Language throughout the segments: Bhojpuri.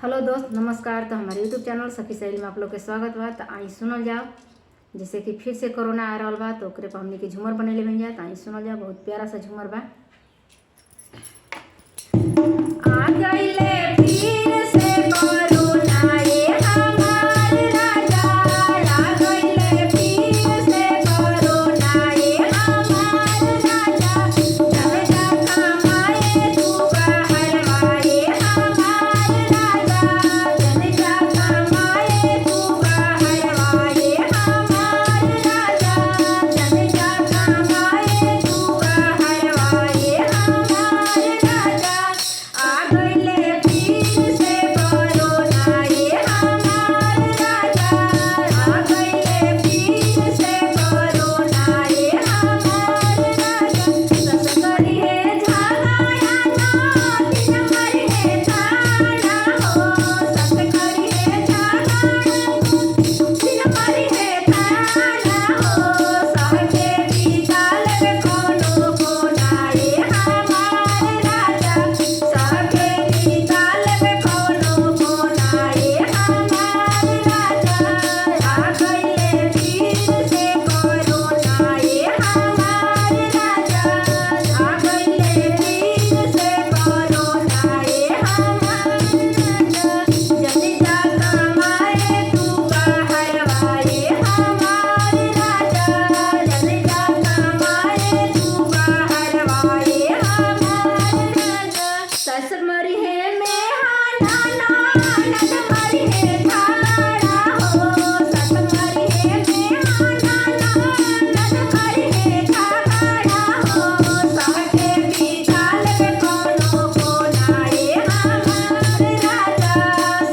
हेलो दोस्त, नमस्कार। तो हमारे यूट्यूब चैनल सखी सहेली में आप लोग के स्वागत बा। तो आई सुनल जाओ, जैसे कि फिर से कोरोना आ रहा बा तो ओकरे पर हमने के झूमर बनेले बन जाए। तो आई सुनल जाओ, बहुत प्यारा सा झूमर बा। आ गइले फिर से कोरोना ये हमार राजा, आ गइले फिर से कोरोना ये हमार राजा। चल जा कमाए तू बहरवा ये हमार राजा, चल जा कमाए तू बहरवा ये हमार राजा, चल जा कमाए तू बहरवा ये हमार राजा। आ गइले फिर से कोरोना ये हमार राजा, आ गइले फिर से कोरोना ये हमार राजा। सस करी है झगड़ा ना दिन मरी है ताना हो, सस करी है झगड़ा दिन मरी है ताना हो। सहके बीताल वे कोनो कोना ये हमार राजा, सहके बीताल वे कोनो कोना ये हमार राजा। आ गइले फिर से कोरोना ये हमार राजा, आ गइले फिर से कोरोना ये हमार राजा। जल्दी जा कमाए तू बहरवा ये हमार राजा, जल्दी जा कमाए तू बहरवा ये हमार राजा। सस मरी है मेहाना ननद मरी है थाना हो, सस मरी है मेहाना ननद मरी है थाना हो। सहके बीताल वे कोनो कोना ये हमार राजा,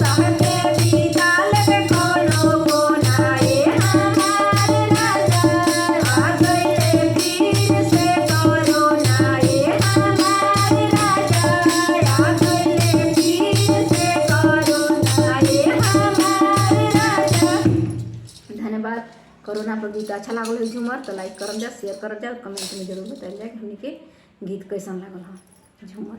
सहके बीताल वे कोनो कोना ये हमार राजा। आ गइले फिर से कोरोना ये हमार राजा, आ गइले फिर से कोरोना ये हमार राजा। धन्यवाद। कोरोना पर गीत अच्छा लागल है झूमर तो लाइक करम जा, शेयर करम जा, कमेंट में जरूर बताइए कि हमने के गीत कैसन लागल है झूमर।